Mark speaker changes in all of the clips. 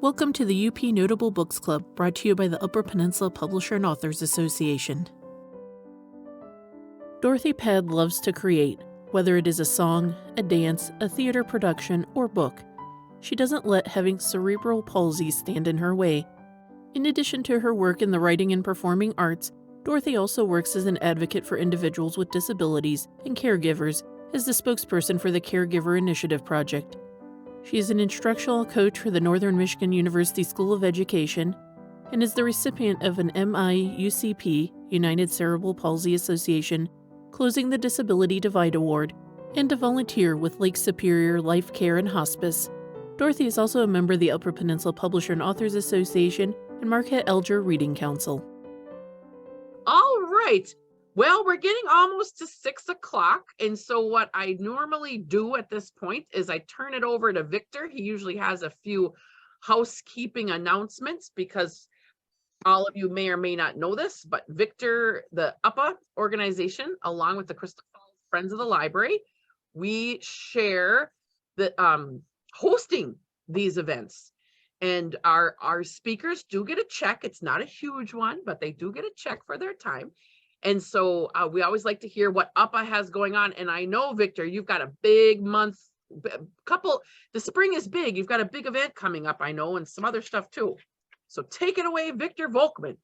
Speaker 1: Welcome to the UP Notable Books Club, brought to you by the Upper Peninsula Publisher and Authors Association. Dorothy Paad loves to create, whether it is a song, a dance, a theater production, or book. She doesn't let having cerebral palsy stand in her way. In addition to her work in the writing and performing arts, Dorothy also works as an advocate for individuals with disabilities and caregivers as the spokesperson for the Caregiver Initiative Project. She is an instructional coach for the Northern Michigan University School of Education and is the recipient of an MIUCP, United Cerebral Palsy Association, Closing the Disability Divide Award, and a volunteer with Lake Superior Life Care and Hospice. Dorothy is also a member of the Upper Peninsula Publisher and Authors Association and Marquette Elger Reading Council.
Speaker 2: All right. Well, we're getting almost to 6 o'clock. And so what I normally do at this point is I turn it over to Victor. He usually has a few housekeeping announcements because all of you may or may not know this, but Victor, the UPPAA organization, along with the Crystal Falls Friends of the Library, we share the hosting these events. And our speakers do get a check. It's not a huge one, but they do get a check for their time. And so we always like to hear what UPPAA has going on. And I know, Victor, you've got a big month, the spring is big. You've got a big event coming up, I know, and some other stuff too. So take it away, Victor Volkman.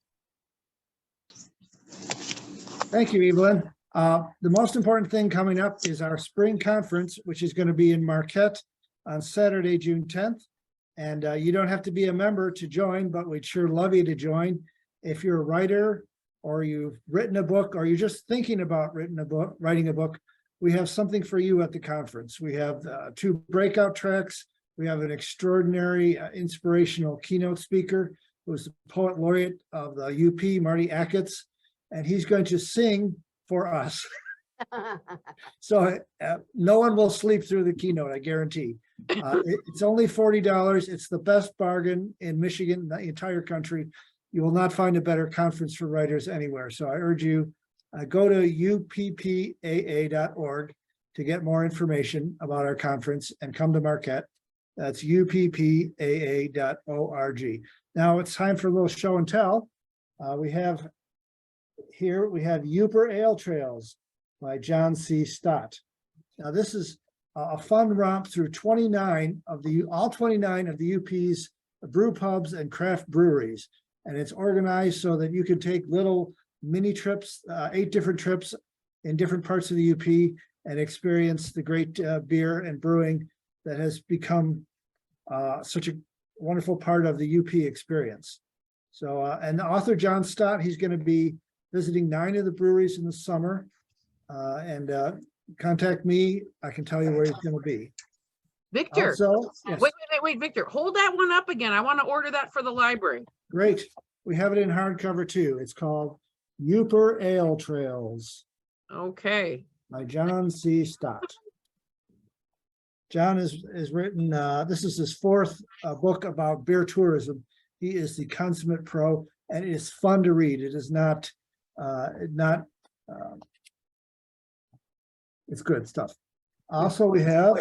Speaker 3: Thank you, Evelyn. The most important thing coming up is our spring conference, which is going to be in Marquette on Saturday, June 10th. And you don't have to be a member to join, but we'd sure love you to join. If you're a writer, or you've written a book, or you're just thinking about writing a book, we have something for you at the conference. We have 2 breakout tracks. We have an extraordinary inspirational keynote speaker who's the poet laureate of the UP, Marty Achatz, and he's going to sing for us. So no one will sleep through the keynote, I guarantee. It's only $40. It's the best bargain in Michigan, the entire country. You will not find a better conference for writers anywhere. So I urge you, go to UPPAA.org to get more information about our conference and come to Marquette. That's UPPAA.org. Now it's time for a little show and tell. We have UPPAA Ale Trails by John C. Stott. Now this is a fun romp through all 29 of the UP's brew pubs and craft breweries. And it's organized so that you can take little mini trips, 8 different trips in different parts of the UP and experience the great beer and brewing that has become such a wonderful part of the UP experience. So, and the author, John Stott, he's going to be visiting 9 of the breweries in the summer. And contact me. I can tell you where he's going to be.
Speaker 2: Victor,
Speaker 3: also, yes.
Speaker 2: wait, Victor, hold that one up again. I want to order that for the library.
Speaker 3: Great. We have it in hardcover too. It's called UPPAA Ale Trails.
Speaker 2: Okay.
Speaker 3: By John C. Stott. John has written, this is his 4th book about beer tourism. He is the consummate pro, and it is fun to read. It is it's good stuff. Also, we have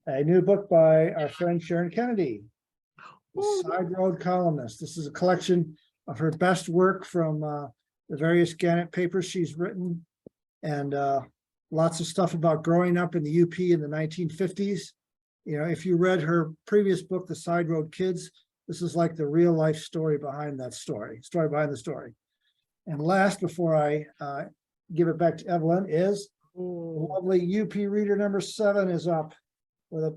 Speaker 3: a new book by our friend Sharon Kennedy, the Side Road Columnist. This is a collection of her best work from the various Gannett papers she's written, and lots of stuff about growing up in the UP in the 1950s. You know, if you read her previous book, The Side Road Kids, this is like the real life story behind that story behind the story. And last, before I give it back to Evelyn, is lovely UP Reader number 7 is up with a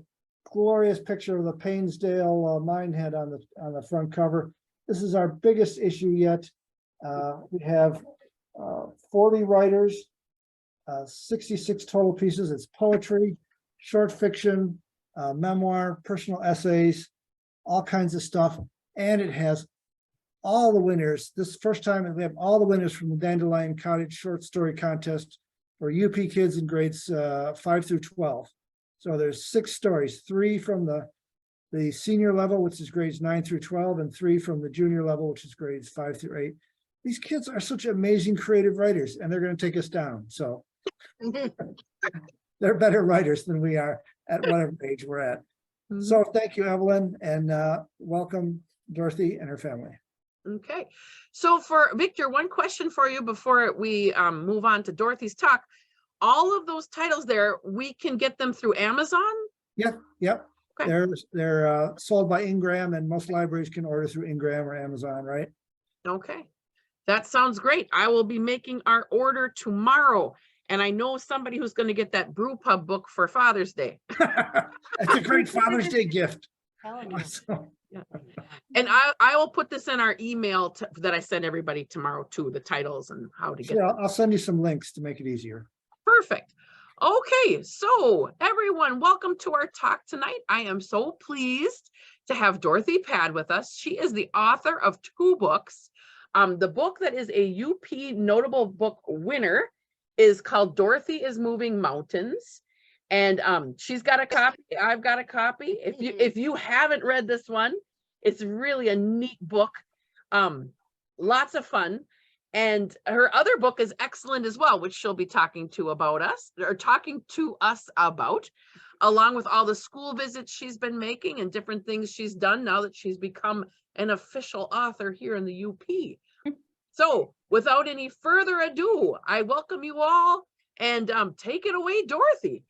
Speaker 3: glorious picture of the Painesdale Minehead on the front cover. This is our biggest issue yet. We have 40 writers, 66 total pieces. It's poetry, short fiction, memoir, personal essays, all kinds of stuff. And it has all the winners. This first time we have all the winners from the Dandelion Cottage Short Story Contest for UP kids in grades 5 through 12. So there's 6 stories, 3 from the senior level, which is grades 9 through 12, and 3 from the junior level, which is grades 5 through 8. These kids are such amazing creative writers, and they're going to take us down. So they're better writers than we are at whatever age we're at. So thank you, Evelyn, and welcome Dorothy and her family.
Speaker 2: Okay, so for Victor, one question for you before we move on to Dorothy's talk. All of those titles there, we can get them through Amazon?
Speaker 3: Yep, yep.
Speaker 2: Okay.
Speaker 3: They're sold by Ingram, and most libraries can order through Ingram or Amazon, right?
Speaker 2: Okay, that sounds great. I will be making our order tomorrow. And I know somebody who's going to get that brew pub book for Father's Day.
Speaker 3: It's a great Father's Day gift.
Speaker 2: Yeah. And I will put this in our email that I send everybody tomorrow too, the titles and how to get
Speaker 3: Sure,
Speaker 2: them.
Speaker 3: I'll send you some links to make it easier.
Speaker 2: Perfect. Okay, so everyone, welcome to our talk tonight. I am so pleased to have Dorothy Paad with us. She is the author of 2 books. The book that is a UP Notable Book winner is called Dorothy is Moving Mountains. And she's got a copy. I've got a copy. If you haven't read this one, it's really a neat book. Lots of fun. And her other book is excellent as well, which she'll be talking to us about, along with all the school visits she's been making and different things she's done now that she's become an official author here in the UP. So without any further ado, I welcome you all and take it away, Dorothy.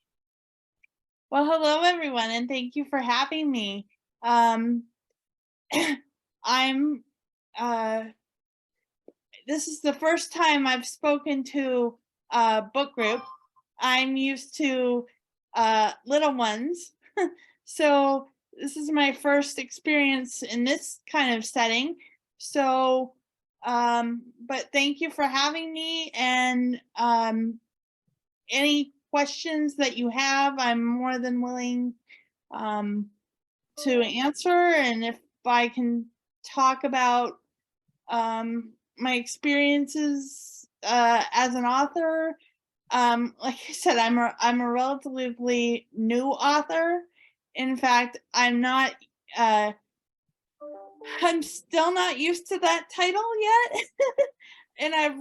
Speaker 4: Well, hello everyone, and thank you for having me. This is the first time I've spoken to a book group. I'm used to little ones, so this is my first experience in this kind of setting. So, but thank you for having me, and any questions that you have, I'm more than willing to answer. And if I can talk about my experiences as an author, like I said, I'm a relatively new author. In fact, I'm still not used to that title yet. And I've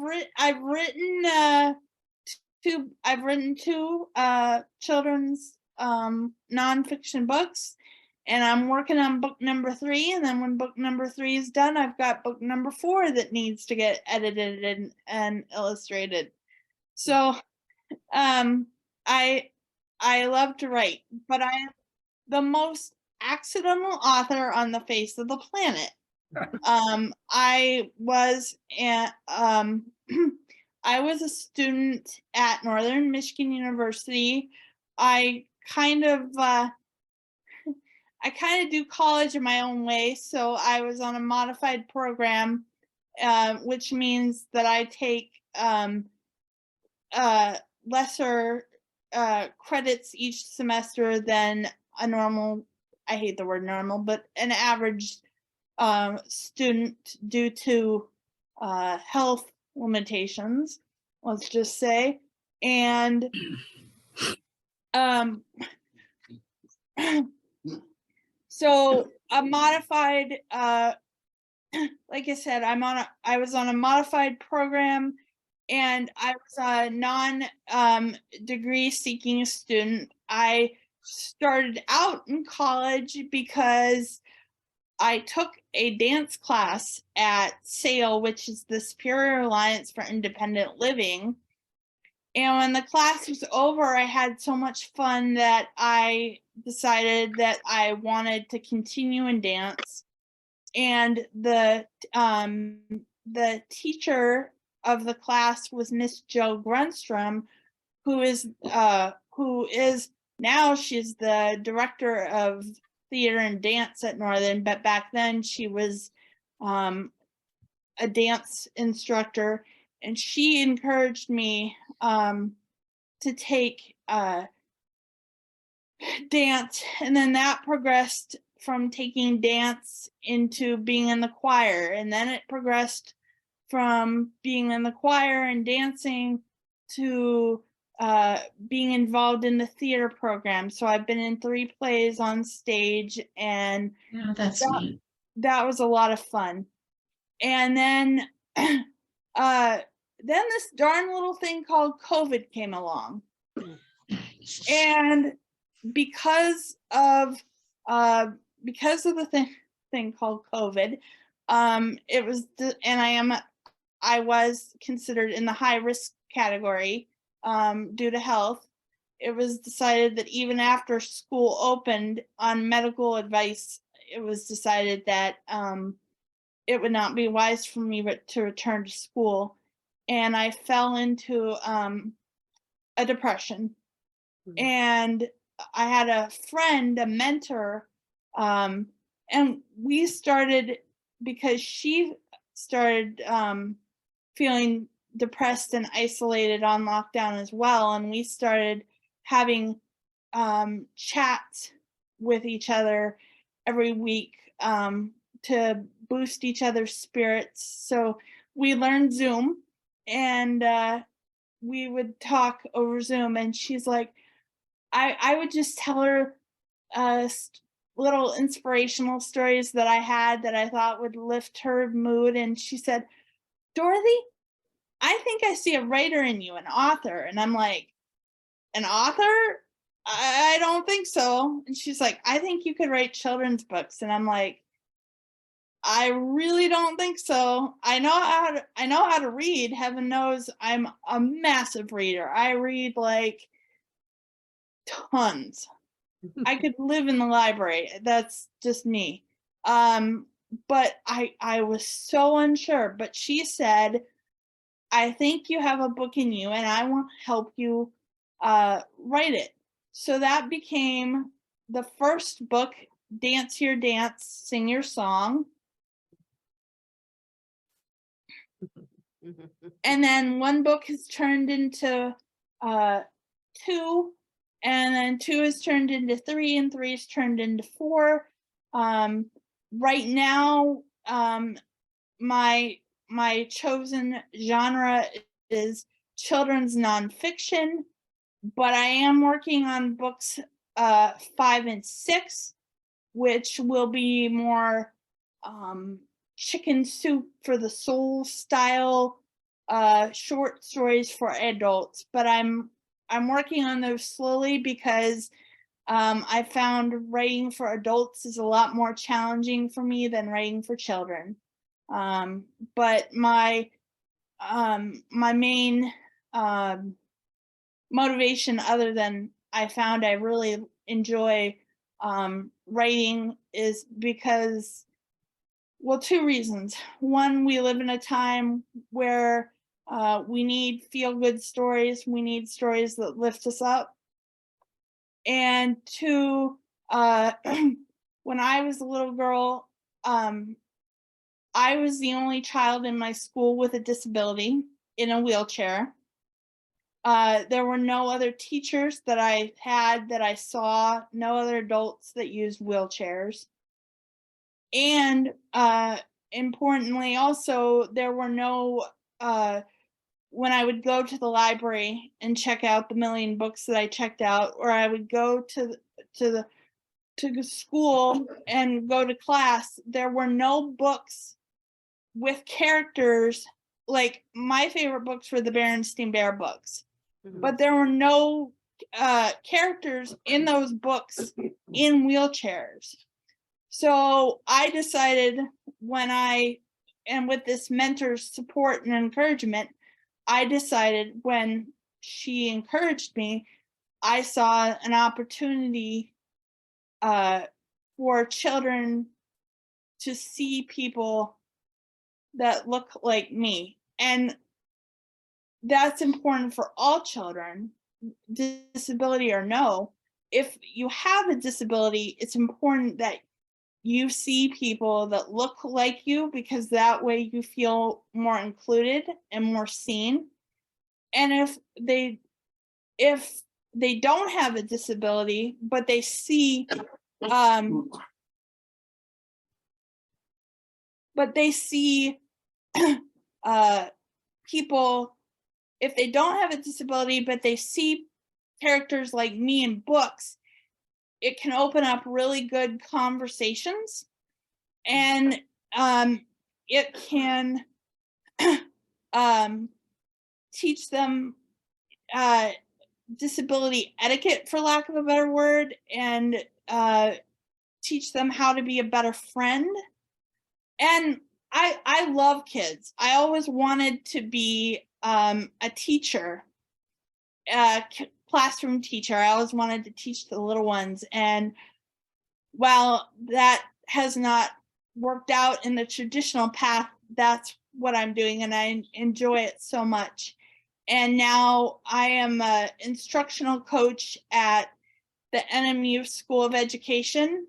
Speaker 4: written two children's nonfiction books, and I'm working on book number 3. And then when book number 3 is done, I've got book number 4 that needs to get edited and illustrated. So I love to write, but I am the most accidental author on the face of the planet. I was I was a student at Northern Michigan University. I kind of do college in my own way. So I was on a modified program, which means that I take lesser credits each semester than a normal, I hate the word normal, but an average student due to health limitations, let's just say. And so a modified, like I said, I was on a modified program, and I was a non-degree seeking student. I started out in college because I took a dance class at SAIL, which is the Superior Alliance for Independent Living. And when the class was over, I had so much fun that I decided that I wanted to continue in dance. And the teacher of the class was Miss Jo Grunstrom, who is now, she's the director of theater and dance at Northern, but back then she was a dance instructor, and she encouraged me to take dance, and then that progressed from taking dance into being in the choir, and then it progressed from being in the choir and dancing to being involved in the theater program. So I've been in 3 plays on stage, and
Speaker 5: Yeah, that's neat.
Speaker 4: That was a lot of fun. And then this darn little thing called COVID came along. And because of because of the thing called COVID, it was, and I was considered in the high risk category due to health. It was decided that even after school opened, on medical advice, it was decided that it would not be wise for me to return to school. And I fell into a depression.
Speaker 2: Mhm.
Speaker 4: And I had a friend, a mentor, and we started, because she started feeling depressed and isolated on lockdown as well. And we started having chats with each other every week to boost each other's spirits. So we learned Zoom, and we would talk over Zoom. And she's like, I would just tell her little inspirational stories that I had that I thought would lift her mood. And she said, Dorothy, I think I see a writer in you, an author. And I'm like, an author? I don't think so. And she's like, I think you could write children's books. And I'm like, I really don't think so. I know how to read. Heaven knows I'm a massive reader. I read like tons. I could live in the library. That's just me. But I was so unsure. But she said, I think you have a book in you, and I want to help you write it. So that became the first book, Dance Your Dance, Sing Your Song. And then one book has turned into two, and then two has turned into three, and three has turned into four. Right now, my chosen genre is children's nonfiction, but I am working on books 5 and 6, which will be more chicken soup for the soul style short stories for adults. But I'm working on those slowly because I found writing for adults is a lot more challenging for me than writing for children. But my main motivation, other than I found I really enjoy writing, is because, well, 2 reasons. One, we live in a time where we need feel-good stories. We need stories that lift us up. And 2, when I was a little girl, I was the only child in my school with a disability in a wheelchair. There were no other teachers that I saw, no other adults that used wheelchairs. And importantly, also, there were no, when I would go to the library and check out the million books that I checked out, or I would go to school and go to class, there were no books with characters. Like, my favorite books were the Berenstain Bear books, but there were no characters in those books in wheelchairs. So I decided, and with this mentor's support and encouragement, I decided, when she encouraged me, I saw an opportunity for children to see people that look like me. And that's important for all children, disability or no. If you have a disability, it's important that you see people that look like you, because that way you feel more included and more seen. And if they don't have a disability, but they see people, if they don't have a disability, but they see characters like me in books, it can open up really good conversations, and it can teach them disability etiquette, for lack of a better word, and teach them how to be a better friend. And I love kids. I always wanted to be a teacher, a classroom teacher. I always wanted to teach the little ones. And while that has not worked out in the traditional path, that's what I'm doing, and I enjoy it so much. And now I am an instructional coach at the NMU School of Education,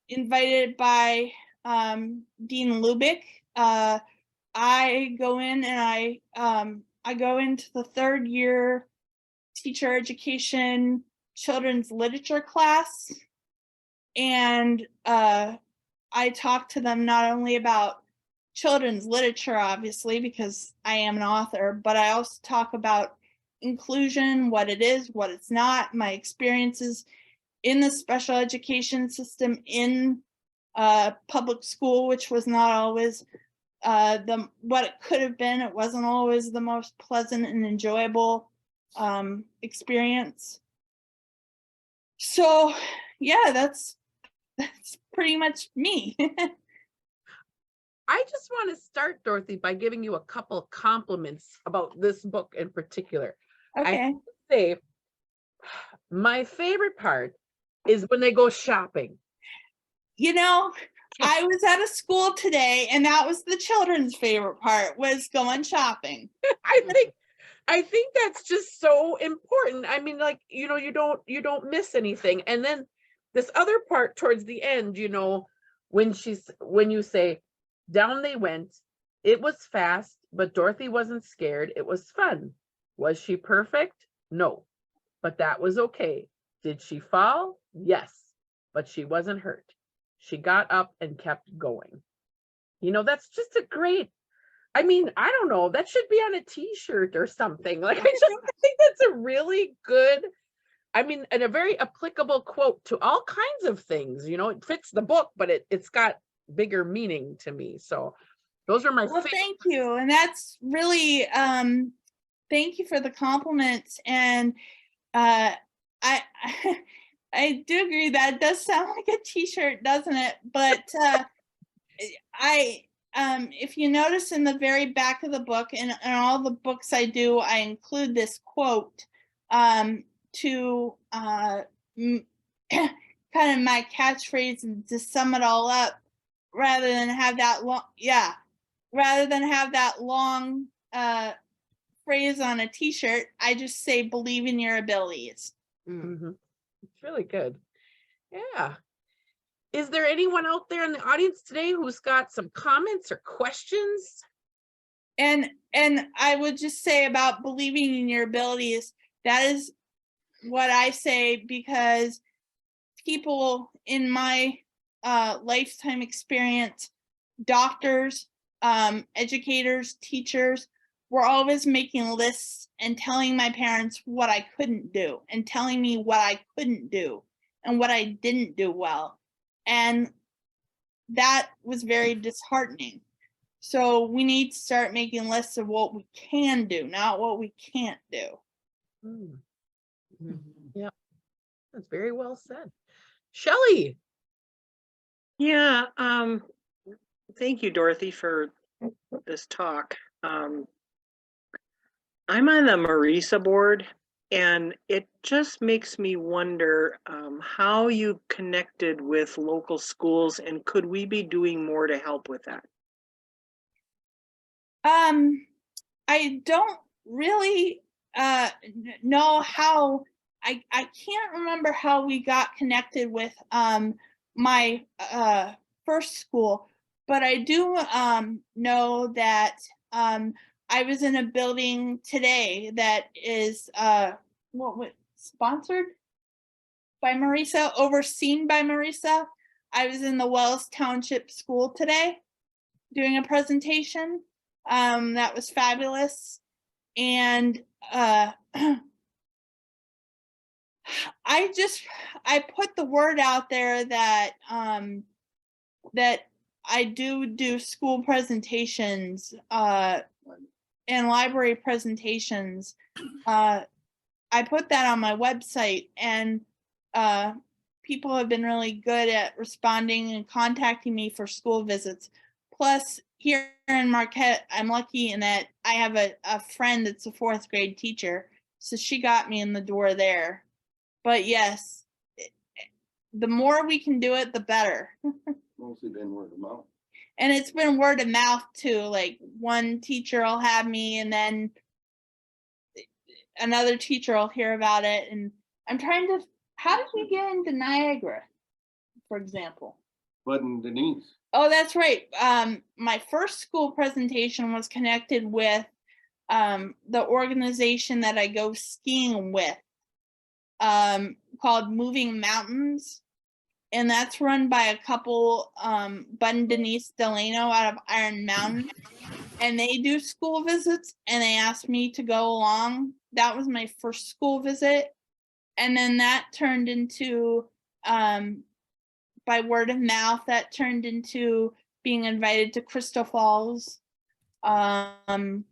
Speaker 4: invited by Dean Lubick. I go in and I go into the 3rd year teacher education children's literature class, and I talk to them not only about children's literature, obviously, because I am an author, but I also talk about inclusion, what it is, what it's not, my experiences in the special education system in public school, which was not always what it could have been. It wasn't always the most pleasant and enjoyable experience. So yeah, that's pretty much me.
Speaker 2: I just want to start, Dorothy, by giving you a couple of compliments about this book in particular.
Speaker 4: Okay.
Speaker 2: I have to say, my favorite part is when they go shopping.
Speaker 4: You know, I was at a school today, and that was the children's favorite part, was going shopping.
Speaker 2: I think that's just so important. I mean, like, you know, you don't miss anything. And then this other part towards the end, you know, when you say, down they went, it was fast, but Dorothy wasn't scared. It was fun. Was she perfect? No, but that was okay. Did she fall? Yes, but she wasn't hurt. She got up and kept going. You know, that's just a great, I mean, I don't know, that should be on a t-shirt or something. Like, I think that's a really good, I mean, and a very applicable quote to all kinds of things. You know, it fits the book, but it's got bigger meaning to me. So those are my
Speaker 4: Well,
Speaker 2: favorite.
Speaker 4: thank you. And that's really, thank you for the compliments. And I I do agree that does sound like a t-shirt, doesn't it? But if you notice in the very back of the book, and all the books I do, I include this quote to kind of my catchphrase, and to sum it all up, rather than have that long phrase on a t-shirt. I just say, believe in your abilities.
Speaker 2: Mm-hmm. It's really good. Yeah. Is there anyone out there in the audience today who's got some comments or questions?
Speaker 4: And I would just say about believing in your abilities, that is what I say, because people in my lifetime experience, doctors, educators, teachers, were always making lists and telling my parents what I couldn't do, and telling me what I couldn't do and what I didn't do well. And that was very disheartening. So we need to start making lists of what we can do, not what we can't do.
Speaker 2: Mm-hmm. Yeah, that's very well said. Shelley.
Speaker 5: Yeah, thank you, Dorothy, for this talk. I'm on the Marisa board, and it just makes me wonder how you connected with local schools, and could we be doing more to help with that?
Speaker 4: I don't really know how. I can't remember how we got connected with my first school, but I do know that I was in a building today that is sponsored by Marisa, overseen by Marisa. I was in the Wells Township School today doing a presentation. That was fabulous. And I put the word out there that that I do school presentations and library presentations. I put that on my website, and people have been really good at responding and contacting me for school visits. Plus, here in Marquette, I'm lucky in that I have a friend that's a 4th grade teacher. So she got me in the door there. But yes, the more we can do it, the better.
Speaker 6: Mostly been word of mouth.
Speaker 4: And it's been word of mouth too. Like one teacher will have me and then another teacher will hear about it. And I'm trying to, how did we get into Niagara, for example?
Speaker 6: Bud and Denise.
Speaker 4: Oh, that's right. My first school presentation was connected with the organization that I go skiing with, called Moving Mountains. And that's run by a couple, Bud and Denise Delano out of Iron Mountain. And they do school visits and they asked me to go along. That was my first school visit. And then that turned into, by word of mouth, that turned into being invited to Crystal Falls. And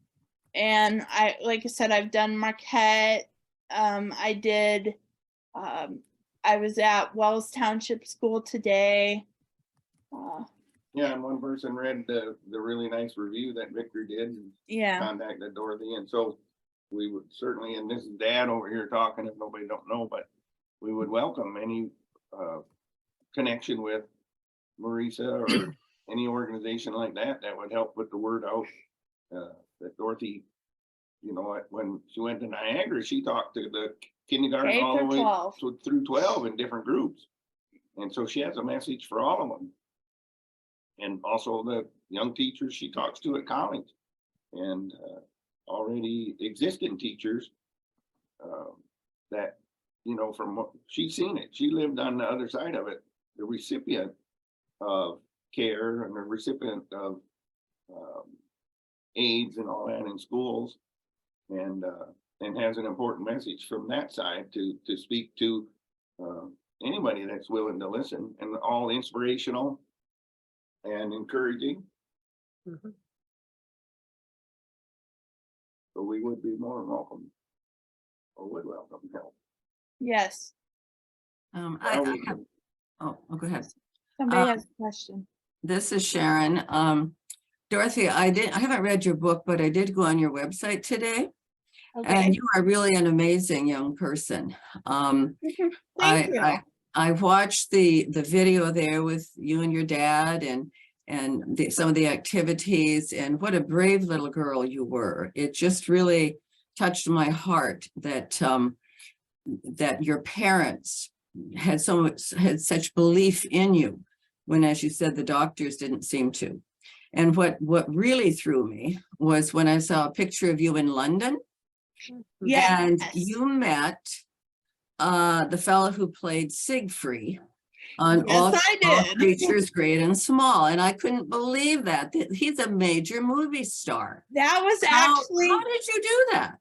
Speaker 4: I, like I said, I've done Marquette. I was at Wells Township School today.
Speaker 6: Yeah, and one person read the really nice review that Victor did. And
Speaker 4: Yeah.
Speaker 6: contacted Dorothy, and so we would certainly, and this is Dad over here talking if nobody don't know, but we would welcome any connection with Marisa or any organization like that that would help put the word out. That Dorothy, you know, when she went to Niagara, she talked to the kindergarten
Speaker 4: K
Speaker 6: all the
Speaker 4: through
Speaker 6: way
Speaker 4: 12.
Speaker 6: through 12 in different groups. And so she has a message for all of them. And also the young teachers she talks to at college and already existing teachers that, you know, from what she's seen it, she lived on the other side of it, the recipient of care and the recipient of aids and all that in schools, and has an important message from that side to speak to anybody that's willing to listen, and all inspirational and encouraging.
Speaker 2: Mhm.
Speaker 6: So we would be more than welcome, or would welcome help.
Speaker 4: Yes.
Speaker 7: I have, oh, go ahead.
Speaker 4: Somebody has a question.
Speaker 7: This is Sharon. Dorothy, I haven't read your book, but I did go on your website today.
Speaker 4: Okay.
Speaker 7: And you are really an amazing young person.
Speaker 4: Thank you.
Speaker 7: I watched the video there with you and your dad and some of the activities, and what a brave little girl you were. It just really touched my heart that that your parents had such belief in you when, as you said, the doctors didn't seem to. And what really threw me was when I saw a picture of you in London.
Speaker 4: Yes.
Speaker 7: And you met the fellow who played Siegfried on
Speaker 4: Yes,
Speaker 7: All
Speaker 4: I did.
Speaker 7: Creatures Great and Small. And I couldn't believe that. He's a major movie star.
Speaker 4: That was
Speaker 7: How
Speaker 4: actually,
Speaker 7: did you do that?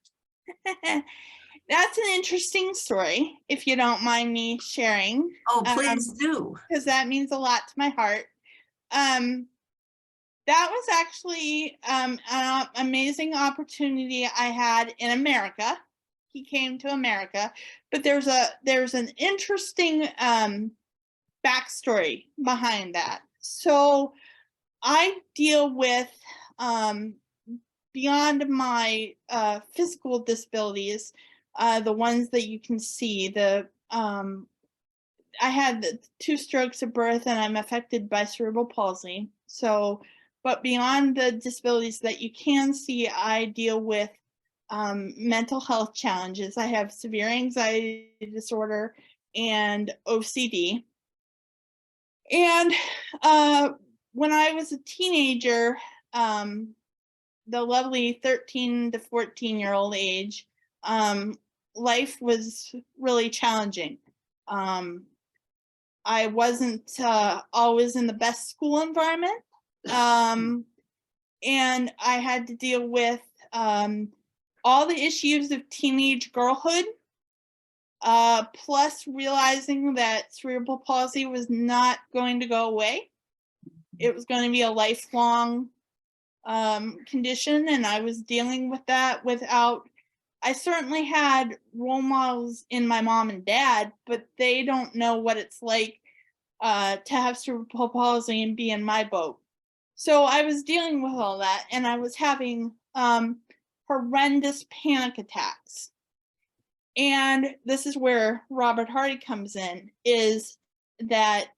Speaker 4: that's an interesting story, if you don't mind me sharing.
Speaker 7: Oh, please do.
Speaker 4: Because that means a lot to my heart. That was actually an amazing opportunity I had in America. He came to America, but there's an interesting backstory behind that. So I deal with beyond my physical disabilities, the ones that you can see. I had 2 strokes at birth, and I'm affected by cerebral palsy. So, but beyond the disabilities that you can see, I deal with mental health challenges. I have severe anxiety disorder and OCD. And when I was a teenager, the lovely 13 to 14-year-old age, life was really challenging. I wasn't always in the best school environment. And I had to deal with all the issues of teenage girlhood, plus realizing that cerebral palsy was not going to go away. It was going to be a lifelong condition, and I was dealing with that without I certainly had role models in my mom and dad, but they don't know what it's like to have cerebral palsy and be in my boat. So I was dealing with all that, and I was having horrendous panic attacks. And this is where Robert Hardy comes in, is that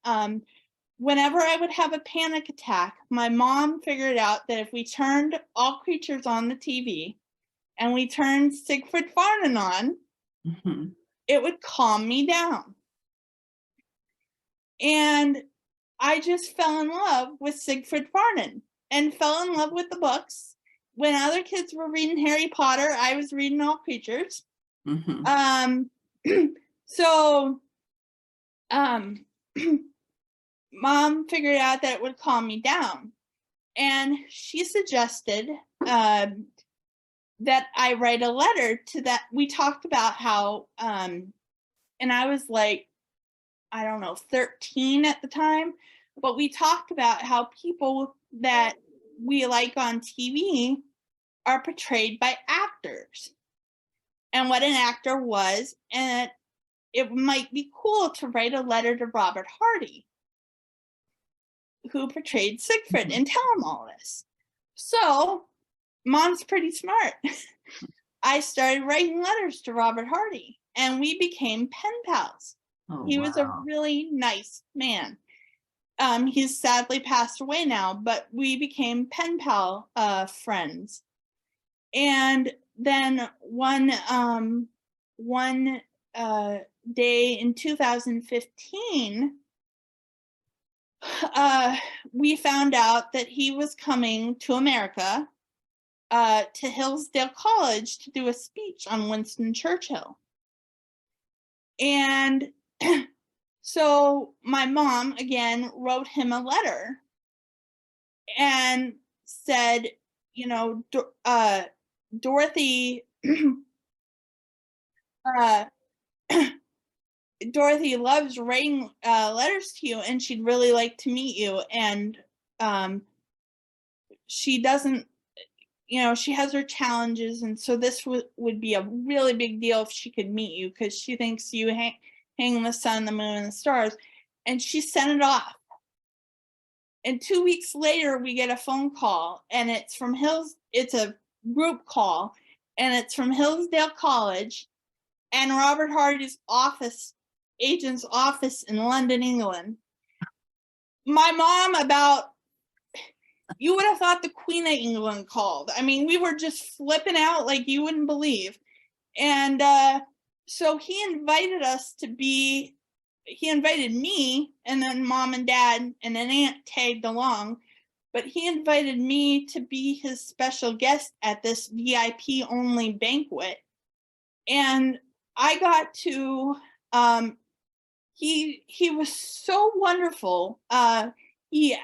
Speaker 4: whenever I would have a panic attack, my mom figured out that if we turned All Creatures on the TV and we turned Siegfried Farnen on,
Speaker 7: Mhm.
Speaker 4: it would calm me down. And I just fell in love with Siegfried Farnen and fell in love with the books. When other kids were reading Harry Potter, I was reading All Creatures.
Speaker 7: Mhm.
Speaker 4: So mom figured out that it would calm me down, and she suggested that I write a letter to that. We talked about how and I was like, I don't know, 13 at the time, but we talked about how people that we like on TV are portrayed by actors and what an actor was, and it might be cool to write a letter to Robert Hardy, who portrayed Siegfried, and tell him all this. So mom's pretty smart. I started writing letters to Robert Hardy, and we became pen pals.
Speaker 7: Oh,
Speaker 4: He was a
Speaker 7: wow.
Speaker 4: really nice man. He's sadly passed away now, but we became pen pal friends. And then one day in 2015, we found out that he was coming to America, to Hillsdale College to do a speech on Winston Churchill. And so my mom, again, wrote him a letter and said, you know, Dorothy, Dorothy loves writing letters to you, and she'd really like to meet you. And she doesn't, you know, she has her challenges, and so this would be a really big deal if she could meet you, because she thinks you hang the sun, the moon, and the stars. And she sent it off. And 2 weeks later, we get a phone call, and it's from it's a group call, and it's from Hillsdale College and Robert Hardy's agent's office in London, England. My mom, you would have thought the Queen of England called. I mean, we were just flipping out like you wouldn't believe. And so he invited me, and then mom and dad and an aunt tagged along, but he invited me to be his special guest at this VIP only banquet. And I got to, he was so wonderful. He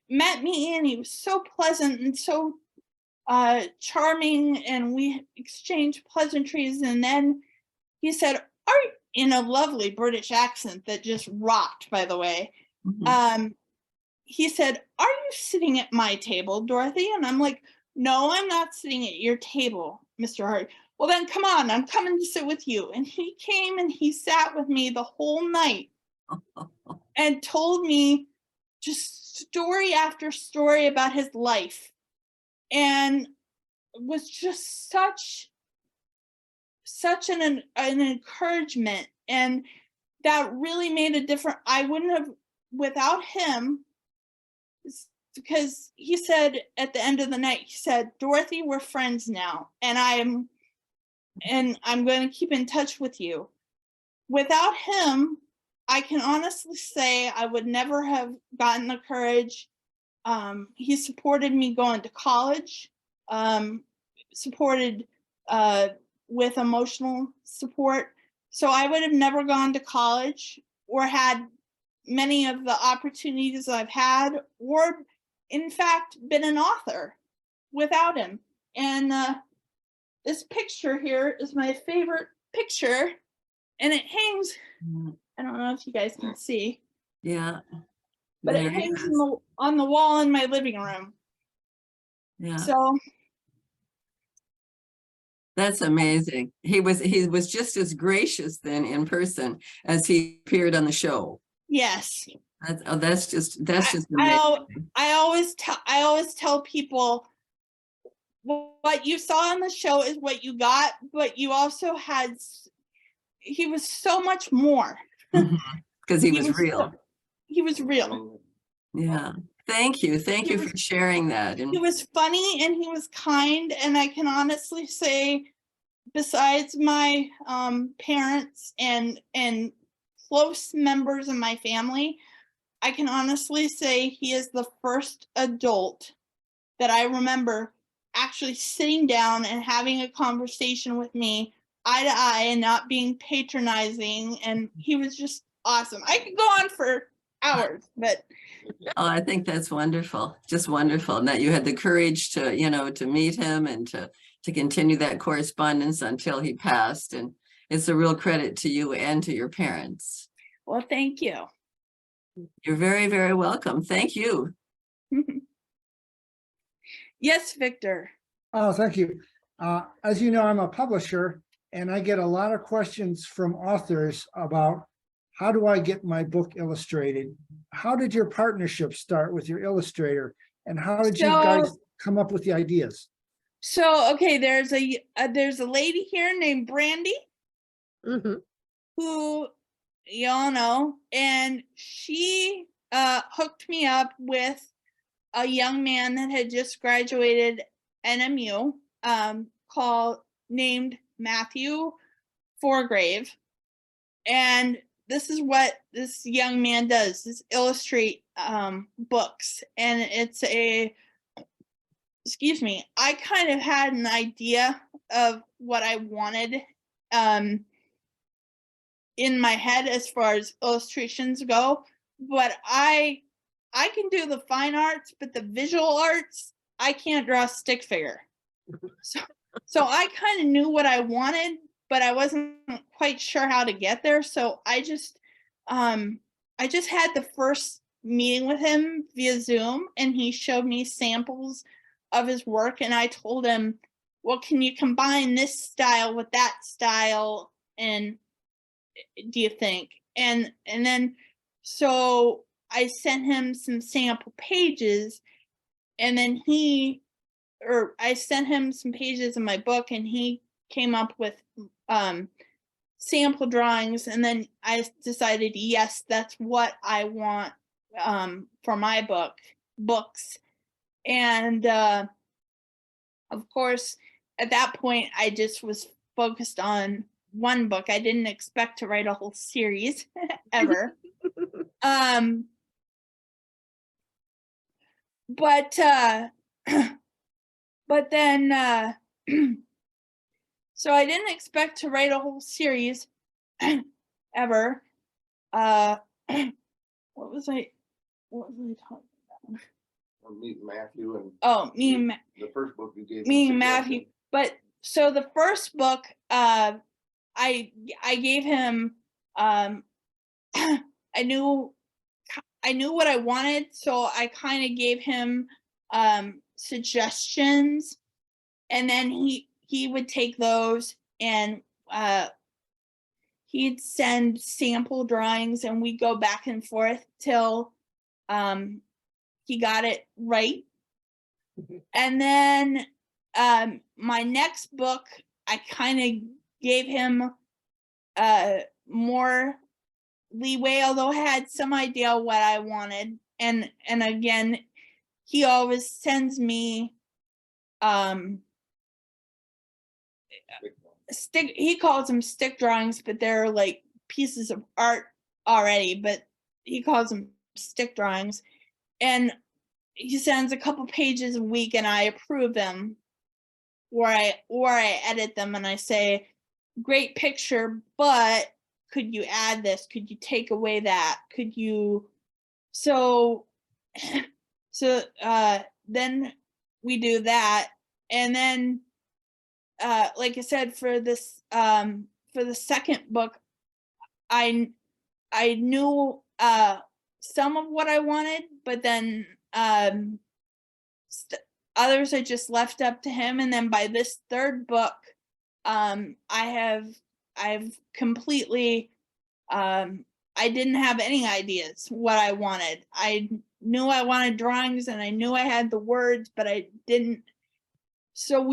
Speaker 4: met me, and he was so pleasant and so charming, and we exchanged pleasantries. And then he said, in a lovely British accent that just rocked, by the way. He said, "Are you sitting at my table, Dorothy?" And I'm like, "No, I'm not sitting at your table, Mr. Hart." "Well, then come on, I'm coming to sit with you." And he came and he sat with me the whole night and told me just story after story about his life, and was just such an encouragement. And that really made a difference. I wouldn't have, without him, because he said at the end of the night, he said, "Dorothy, we're friends now, and I'm going to keep in touch with you." Without him, I can honestly say I would never have gotten the courage. He supported me going to college, supported with emotional support. So I would have never gone to college or had many of the opportunities I've had, or in fact been an author, without him. And this picture here is my favorite picture, and it hangs, I don't know if you guys can see.
Speaker 7: Yeah.
Speaker 4: But it hangs on the wall in my living room.
Speaker 7: Yeah.
Speaker 4: So
Speaker 7: That's amazing. He was just as gracious then in person as he appeared on the show.
Speaker 4: Yes.
Speaker 7: That's just
Speaker 4: I,
Speaker 7: amazing.
Speaker 4: I always tell people what you saw on the show is what you got, but you also had, he was so much more.
Speaker 7: Because he was real.
Speaker 4: He was real.
Speaker 7: Yeah. Thank you. Thank you for sharing that.
Speaker 4: He
Speaker 7: And
Speaker 4: was funny and he was kind. And I can honestly say, besides my parents and close members of my family, I can honestly say he is the first adult that I remember actually sitting down and having a conversation with me eye to eye and not being patronizing. And he was just awesome. I could go on for hours, but
Speaker 7: oh, I think that's wonderful. Just wonderful. And that you had the courage to, to meet him and to continue that correspondence until he passed. And it's a real credit to you and to your parents.
Speaker 4: well, thank you.
Speaker 7: You're very, very welcome. Thank you.
Speaker 4: Yes, Victor.
Speaker 3: Oh, thank you. As you know, I'm a publisher and I get a lot of questions from authors about how do I get my book illustrated? How did your partnership start with your illustrator? And how did you guys come up with the ideas?
Speaker 4: So, okay, there's a lady here named Brandy, who y'all know, and she hooked me up with a young man that had just graduated NMU, named Matthew Forgrave. And this is what this young man does, is illustrate books. And it's I kind of had an idea of what I wanted in my head as far as illustrations go, but I can do the fine arts, but the visual arts, I can't draw a stick figure. So I kind of knew what I wanted, but I wasn't quite sure how to get there. So I just had the first meeting with him via Zoom, and he showed me samples of his work, and I told him, well, can you combine this style with that style? And do you think? And then, so I sent him some sample pages, and then I sent him some pages in my book, and he came up with sample drawings. And then I decided, yes, that's what I want for my books. And of course, at that point, I just was focused on one book. I didn't expect to write a whole series ever. But then so I didn't expect to write a whole series ever. What was I talking about?
Speaker 6: Meet Matthew and
Speaker 4: The
Speaker 6: first book you gave
Speaker 4: me and Matthew. But so the first book, I gave him I knew what I wanted, so I kind of gave him suggestions, and then he would take those and he'd send sample drawings, and we'd go back and forth till he got it right. And then my next book, I kind of gave him more leeway, although I had some idea what I wanted. And again, he always sends me he calls them stick drawings, but they're like pieces of art already, but he calls them stick drawings. And he sends a couple pages a week, and I approve them, or I edit them, and I say, great picture, but could you add this? Could you take away that? Could you? So then we do that. And then, like I said, for the second book, I knew some of what I wanted, but then others I just left up to him. And then by this third book, I've completely, I didn't have any ideas what I wanted. I knew I wanted drawings and I knew I had the words, but I didn't. So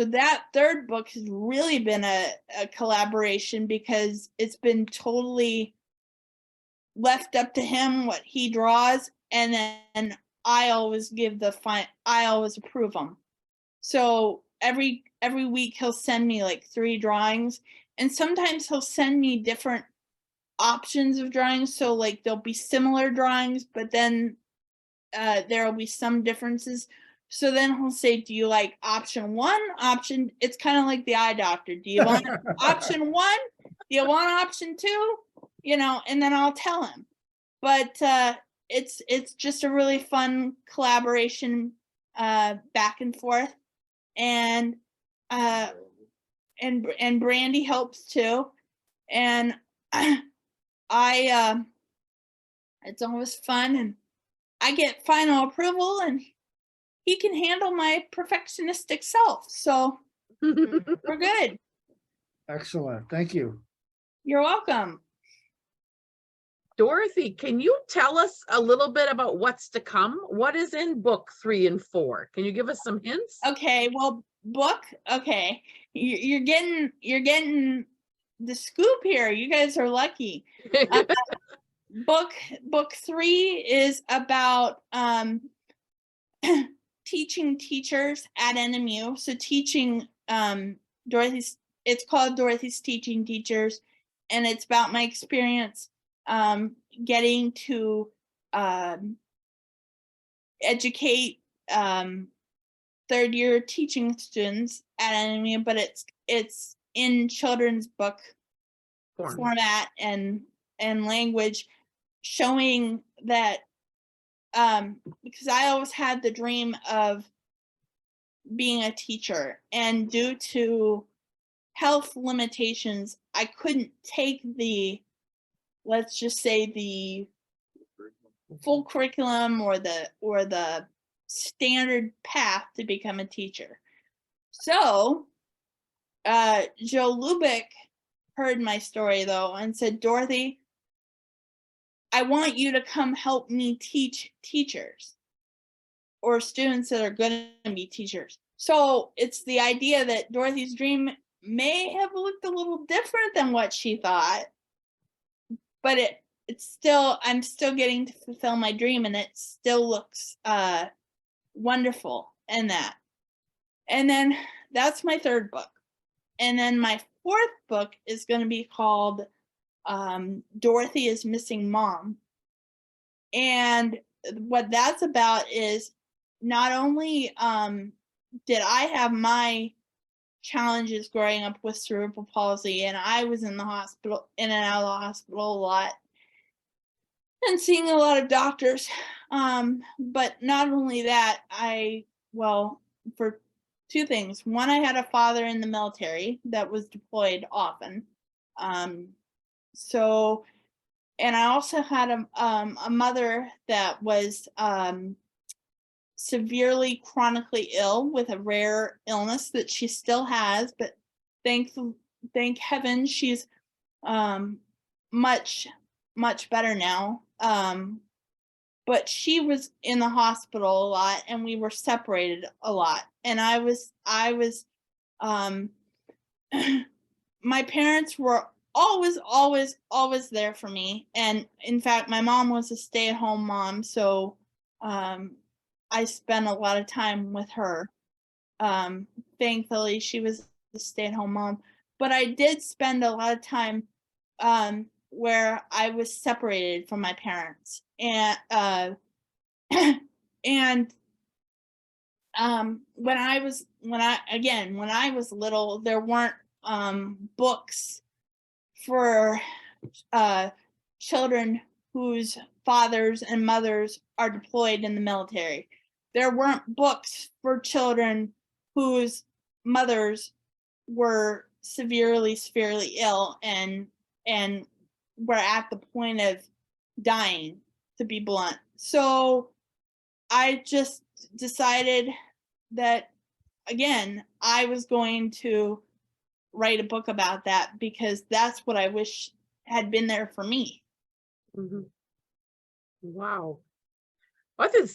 Speaker 4: that third book has really been a collaboration, because it's been totally left up to him what he draws, and then I always I always approve them. So every week he'll send me like 3 drawings, and sometimes he'll send me different options of drawings. So like there'll be similar drawings, but then there'll be some differences. So then he'll say, do you like option 1? It's kind of like the eye doctor. Do you want option 1? Do you want option 2? And then I'll tell him. But it's just a really fun collaboration, back and forth. And Brandy helps too. And it's always fun, and I get final approval, and he can handle my perfectionistic self. So we're good.
Speaker 3: Excellent. Thank you.
Speaker 4: You're welcome.
Speaker 2: Dorothy, can you tell us a little bit about what's to come? What is in book 3 and 4? Can you give us some hints?
Speaker 4: Okay, well, okay. You're getting the scoop here. You guys are lucky. Book 3 is about teaching teachers at NMU. So teaching it's called Dorothy's Teaching Teachers, and it's about my experience getting to educate third year teaching students at NMU, but it's in children's book format and language, showing that because I always had the dream of being a teacher, and due to health limitations, I couldn't take let's just say the full curriculum or the standard path to become a teacher. So Joe Lubick heard my story though and said, Dorothy, I want you to come help me teach teachers or students that are going to be teachers. So it's the idea that Dorothy's dream may have looked a little different than what she thought, but I'm still getting to fulfill my dream, and it still looks wonderful in that. And then that's my third book. And then my fourth book is going to be called Dorothy is Missing Mom. And what that's about is not only did I have my challenges growing up with cerebral palsy, and I was in the hospital, in and out of the hospital a lot, and seeing a lot of doctors. But not only that, for 2 things. One, I had a father in the military that was deployed often. So, and I also had a mother that was severely chronically ill with a rare illness that she still has, but thank heaven she's much better now. But she was in the hospital a lot, and we were separated a lot. And I was my parents were always there for me. And in fact, my mom was a stay-at-home mom, so I spent a lot of time with her. Thankfully, she was a stay-at-home mom, but I did spend a lot of time where I was separated from my parents. And when I was little, there weren't books for children whose fathers and mothers are deployed in the military. There weren't books for children whose mothers were severely ill and were at the point of dying, to be blunt. So I just decided that, again, I was going to write a book about that, because that's what I wish had been there for me.
Speaker 2: Mhm. Wow.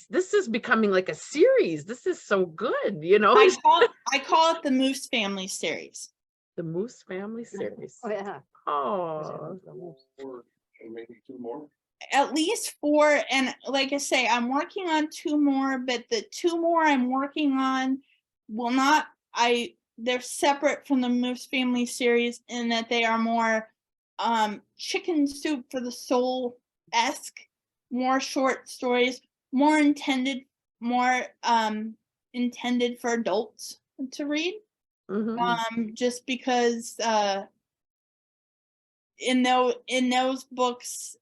Speaker 2: This is becoming like a series. This is so good, you know?
Speaker 4: I call it the Moose Family series.
Speaker 2: The Moose Family series.
Speaker 8: Oh, yeah.
Speaker 2: Oh,
Speaker 6: Or maybe two more.
Speaker 4: At least 4, and like I say, I'm working on 2 more, but the 2 more I'm working on will not, they're separate from the Moose Family series in that they are more Chicken Soup for the Soul-esque, more short stories, more intended for adults to read.
Speaker 2: mhm.
Speaker 4: Just because in those books,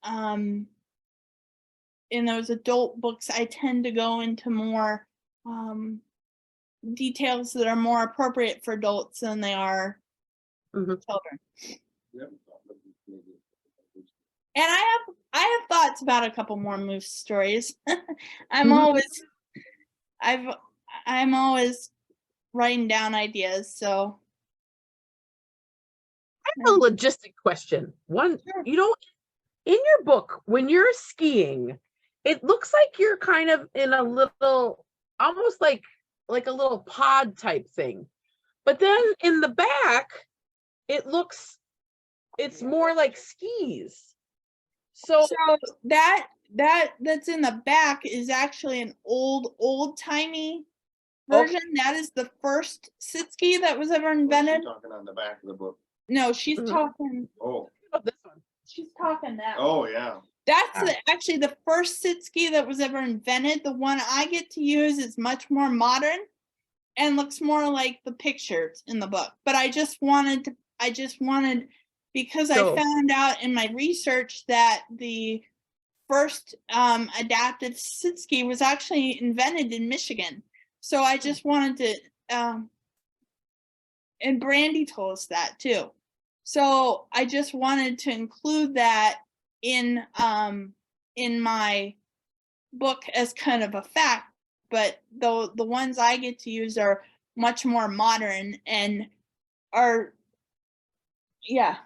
Speaker 4: in those adult books, I tend to go into more details that are more appropriate for adults than they are
Speaker 2: Mhm.
Speaker 4: children.
Speaker 6: Yep.
Speaker 4: And I have thoughts about a couple more moose stories. I'm
Speaker 2: Mhm.
Speaker 4: always writing down ideas. So
Speaker 2: I have a logistic question. One,
Speaker 4: Sure.
Speaker 2: you know, in your book, when you're skiing, it looks like you're kind of in a little, almost like a little pod type thing. But then in the back, it's more like skis. So,
Speaker 4: that's in the back is actually an old-timey version. That is the first sit ski that was ever invented.
Speaker 6: Talking on the back of the book.
Speaker 4: No, she's
Speaker 2: Mhm.
Speaker 4: talking.
Speaker 6: Oh,
Speaker 2: this one.
Speaker 4: She's talking that.
Speaker 6: oh, yeah.
Speaker 4: That's actually the first sit ski that was ever invented. The one I get to use is much more modern and looks more like the pictures in the book. But I just wanted, because I
Speaker 2: So-
Speaker 4: found out in my research that the first adaptive sit ski was actually invented in Michigan. So I just wanted to, and Brandy told us that too. So I just wanted to include that in my book as kind of a fact, but the ones I get to use are much more modern and are, yeah.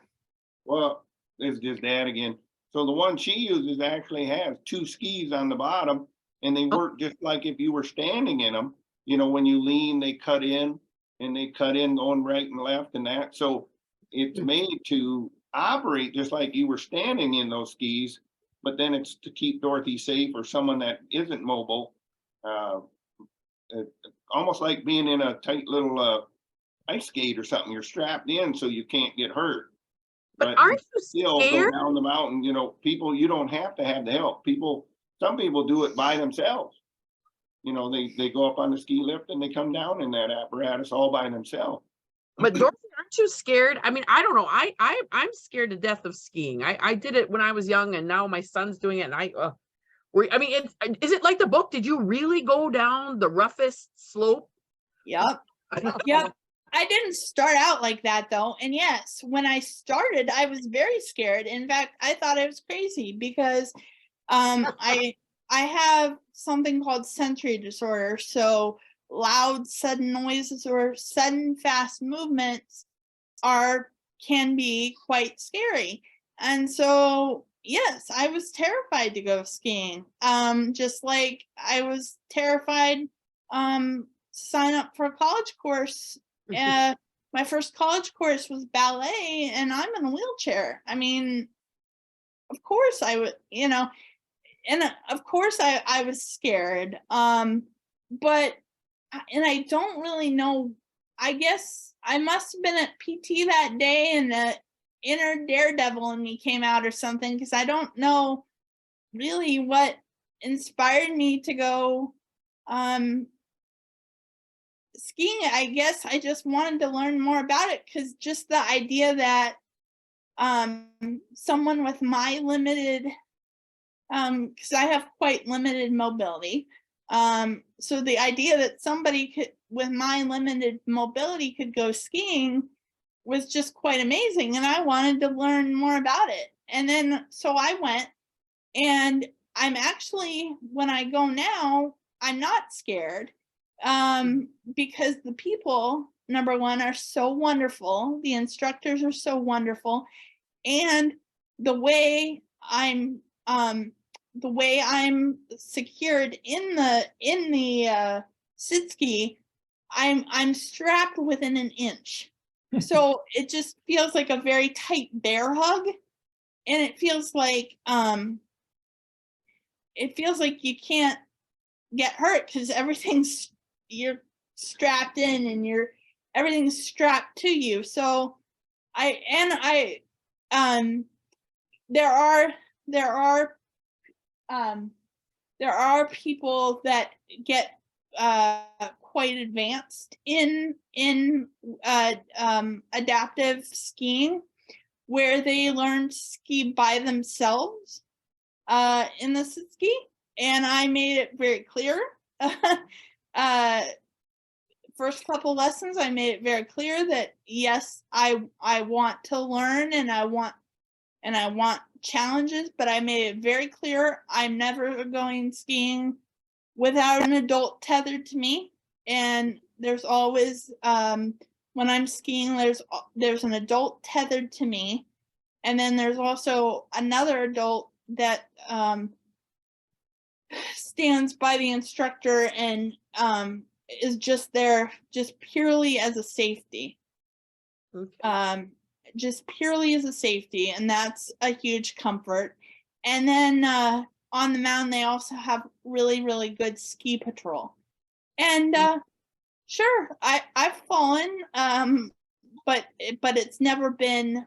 Speaker 6: Well, this is just Dad again. So the one she uses actually has 2 skis on the bottom, and they work just like if you were standing in them. You know, when you lean, they cut in, and they cut in going right and left and that. So it's made to operate just like you were standing in those skis, but then it's to keep Dorothy safe or someone that isn't mobile. Almost like being in a tight little ice skate or something. You're strapped in so you can't get hurt.
Speaker 2: But aren't you
Speaker 6: Still go
Speaker 2: scared?
Speaker 6: down the mountain, you know, people, you don't have to have the help. Some people do it by themselves. You know, they go up on the ski lift and they come down in that apparatus all by themselves.
Speaker 2: But Dorothy, aren't you scared? I mean, I don't know. I'm scared to death of skiing. I did it when I was young, and now my son's doing it, and I mean, is it like the book? Did you really go down the roughest slope?
Speaker 4: Yep. Yep. I didn't start out like that though. And yes, when I started, I was very scared. In fact, I thought I was crazy because I have something called sensory disorder. So loud, sudden noises or sudden fast movements can be quite scary. And so yes, I was terrified to go skiing. Just like I was terrified to sign up for a college course. My first college course was ballet, and I'm in a wheelchair. I mean, of course I would, you know, and of course I was scared. But and I don't really know. I guess I must have been at PT that day, and the inner daredevil in me came out or something, because I don't know really what inspired me to go skiing. I guess I just wanted to learn more about it, because just the idea that someone with my limited, because I have quite limited mobility, so the idea that somebody with my limited mobility could go skiing was just quite amazing, and I wanted to learn more about it. And then so I went, and I'm actually, when I go now, I'm not scared, because the people number one, are so wonderful. The instructors are so wonderful. And the way I'm secured in the sit ski, I'm strapped within an inch. So it just feels like a very tight bear hug. And it feels like you can't get hurt because you're strapped in and everything's strapped to you. So there are people that get quite advanced in adaptive skiing, where they learn to ski by themselves in the sit ski, and I made it very clear. First couple lessons, I made it very clear that yes, I want to learn and I want challenges, but I made it very clear I'm never going skiing without an adult tethered to me. And there's always when I'm skiing, there's an adult tethered to me, and then there's also another adult that stands by the instructor and is just there just purely as a safety.
Speaker 2: Okay.
Speaker 4: Just purely as a safety, and that's a huge comfort. And then on the mountain, they also have really, really good ski patrol. And sure, I've fallen, but it's never been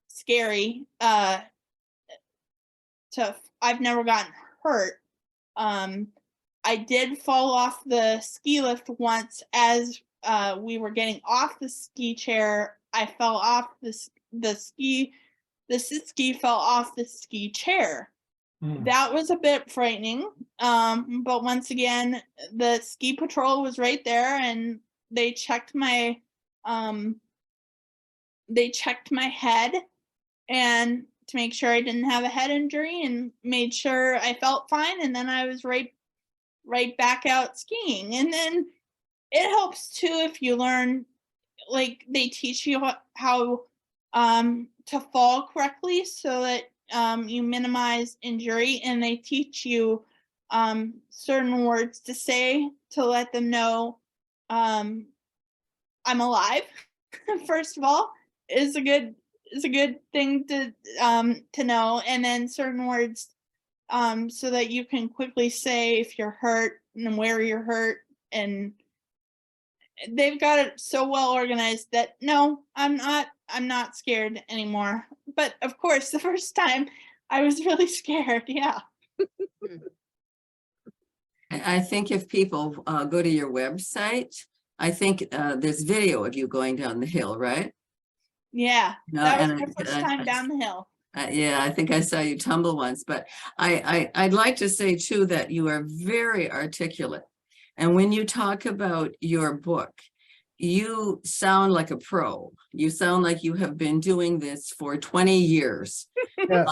Speaker 4: scary. I've never gotten hurt. I did fall off the ski lift once as we were getting off the ski chair. I fell off the sit ski fell off the ski chair. That was a bit frightening. But once again, the ski patrol was right there and they checked my head and to make sure I didn't have a head injury and made sure I felt fine. And then I was right back out skiing. And then it helps too if you learn, like they teach you how to fall correctly so that you minimize injury, and they teach you certain words to say to let them know I'm alive. First of all, is a good thing to know, and then certain words so that you can quickly say if you're hurt and where you're hurt. And they've got it so well organized that no, I'm not scared anymore. But of course, the first time I was really scared. Yeah.
Speaker 7: I think if people go to your website, I think there's video of you going down the hill, right?
Speaker 4: Yeah,
Speaker 7: No,
Speaker 4: that was
Speaker 7: and
Speaker 4: my first time down the hill.
Speaker 7: Yeah, I think I saw you tumble once, but I'd like to say too that you are very articulate. And when you talk about your book, you sound like a pro. You sound like you have been doing this for 20 years.
Speaker 3: Yes.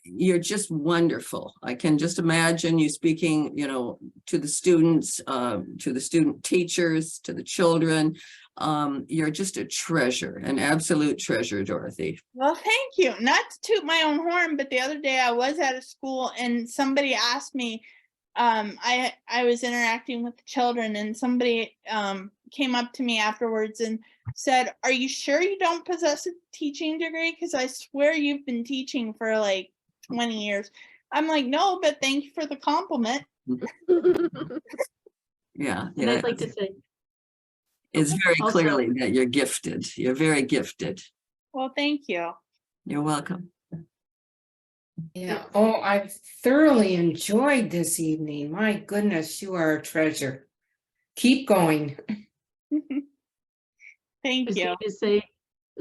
Speaker 7: You're just wonderful. I can just imagine you speaking, to the students, to the student teachers, to the children. You're just a treasure, an absolute treasure, Dorothy.
Speaker 4: Well, thank you. Not to toot my own horn, but the other day I was at a school and somebody asked me, I was interacting with the children, and somebody came up to me afterwards and said, "Are you sure you don't possess a teaching degree? Because I swear you've been teaching for like 20 years. I'm like, no, but thank you for the compliment.
Speaker 7: Yeah.
Speaker 1: And I'd like to say,
Speaker 7: It's very
Speaker 1: also-
Speaker 7: clearly that you're gifted. You're very gifted.
Speaker 4: Well, thank you.
Speaker 7: You're welcome.
Speaker 8: Yeah. Oh, I've thoroughly enjoyed this evening. My goodness, you are a treasure. Keep going.
Speaker 4: Thank
Speaker 1: I was
Speaker 4: you.
Speaker 1: going to say,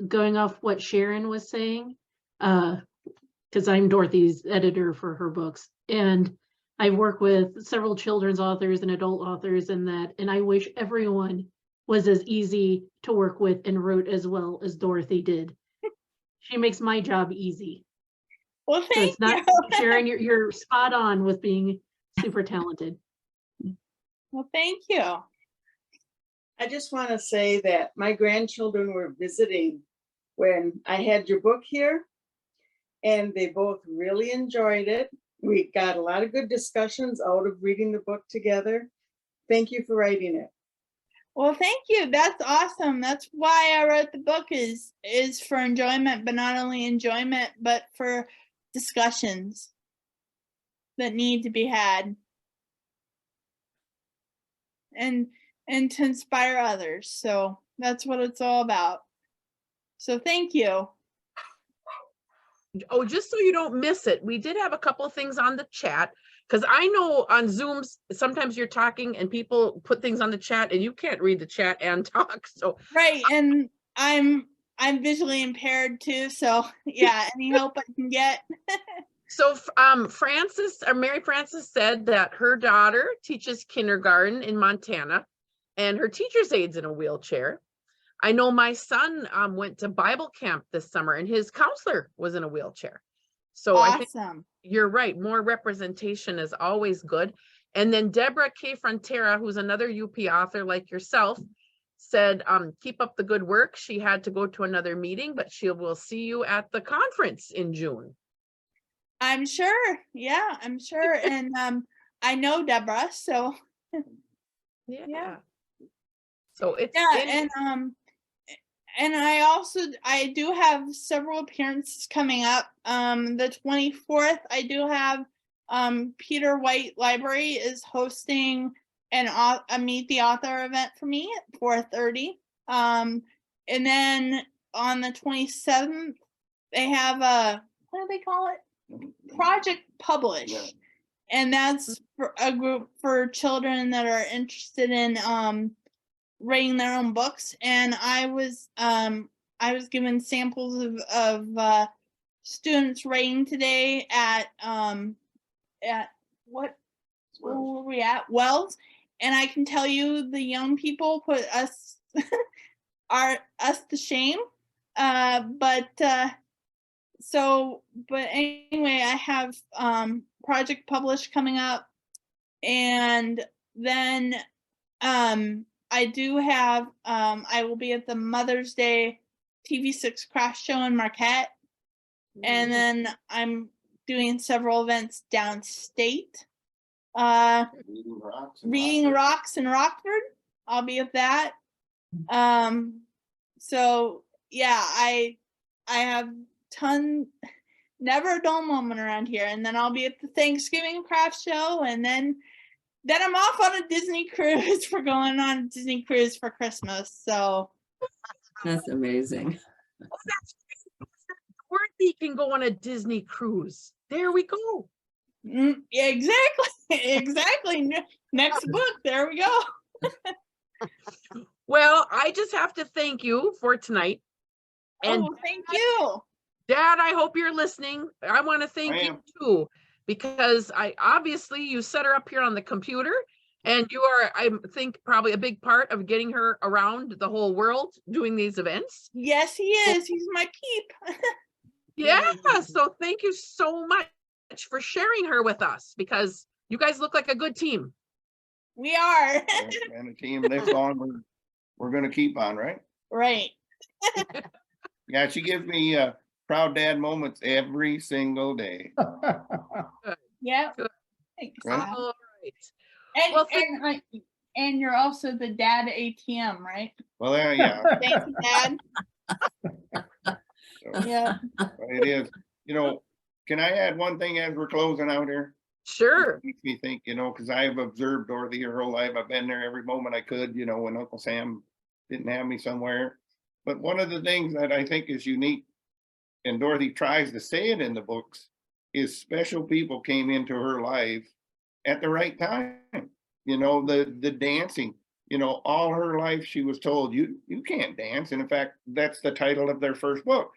Speaker 1: going off what Sharon was saying, because I'm Dorothy's editor for her books, and I work with several children's authors and adult authors and I wish everyone was as easy to work with and wrote as well as Dorothy did. She makes my job easy.
Speaker 4: Well,
Speaker 1: So
Speaker 4: thank
Speaker 1: it's not,
Speaker 4: you.
Speaker 1: Sharon, you're spot on with being super talented.
Speaker 4: Well, thank you.
Speaker 9: I just want to say that my grandchildren were visiting when I had your book here, and they both really enjoyed it. We got a lot of good discussions out of reading the book together. Thank you for writing it.
Speaker 4: Well, thank you. That's awesome. That's why I wrote the book is for enjoyment, but not only enjoyment, but for discussions that need to be had. And to inspire others. So that's what it's all about. So thank you.
Speaker 2: Oh, just so you don't miss it, we did have a couple of things on the chat, because I know on Zooms, sometimes you're talking and people put things on the chat and you can't read the chat and talk. So
Speaker 4: Right. And I'm visually impaired too. So yeah, any help I can get.
Speaker 2: So Mary Frances said that her daughter teaches kindergarten in Montana and her teacher's aid's in a wheelchair. I know my son went to Bible camp this summer and his counselor was in a wheelchair. So I think
Speaker 4: Awesome.
Speaker 2: you're right. More representation is always good. And then Deborah K. Frontera, who's another UP author like yourself, said, keep up the good work. She had to go to another meeting, but she will see you at the conference in June.
Speaker 4: I'm sure. Yeah, I'm sure. And I know Deborah, so
Speaker 2: Yeah. So it's
Speaker 4: yeah, and I do have several appearances coming up. The 24th, I do have Peter White Library is hosting a Meet the Author event for me at 4:30. And then on the 27th, they have what do they call it? Project Publish.
Speaker 6: Yeah.
Speaker 4: And that's for a group for children that are interested in writing their own books. And I was given samples of students writing today at what where were we at? Wells. And I can tell you the young people put us to shame. But anyway, I have Project Publish coming up, and then I do have I will be at the Mother's Day TV6 craft show in Marquette, and then I'm doing several events downstate. Reading Rocks in Rockford. I'll be at that. So yeah, I have never a dull moment around here. And then I'll be at the Thanksgiving craft show, and then I'm off on a Disney cruise. We're going on a Disney cruise for Christmas. So
Speaker 7: That's amazing.
Speaker 2: Dorothy can go on a Disney cruise. There we go.
Speaker 4: yeah, exactly. Exactly. Next book. There we go.
Speaker 2: Well, I just have to thank you for tonight. And
Speaker 4: thank you.
Speaker 2: Dad, I hope you're listening. I want to thank you too, because obviously you set her up here on the computer, and you are, I think, probably a big part of getting her around the whole world doing these events.
Speaker 4: Yes, he is. He's my peep.
Speaker 2: Yeah. So thank you so much for sharing her with us, because you guys look like a good team.
Speaker 4: We are.
Speaker 6: And a team lives on, we're going to keep on, right?
Speaker 4: Right.
Speaker 6: Yeah, she gives me proud dad moments every single day.
Speaker 4: Yeah.
Speaker 2: Good.
Speaker 4: Thanks.
Speaker 6: Right.
Speaker 2: All right.
Speaker 4: And you're also the dad ATM, right?
Speaker 6: Well, yeah.
Speaker 4: Thank you, Dad.
Speaker 6: So,
Speaker 4: Yeah.
Speaker 6: it is. Can I add one thing as we're closing out here?
Speaker 2: Sure.
Speaker 6: It makes me think, because I've observed Dorothy her whole life. I've been there every moment I could, when Uncle Sam didn't have me somewhere. But one of the things that I think is unique, and Dorothy tries to say it in the books, is special people came into her life at the right time. The dancing, all her life she was told, you can't dance. And in fact, that's the title of their first book.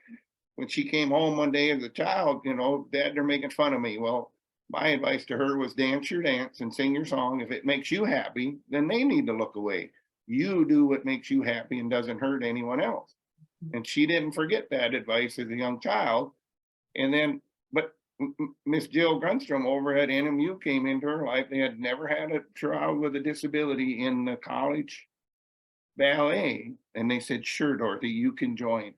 Speaker 6: When she came home one day as a child, Dad, they're making fun of me. Well, my advice to her was dance your dance and sing your song. If it makes you happy, then they need to look away. You do what makes you happy and doesn't hurt anyone else. And she didn't forget that advice as a young child. And then, but Miss Jill Grunstrom over at NMU came into her life. They had never had a child with a disability in the college ballet. And they said, sure, Dorothy, you can join.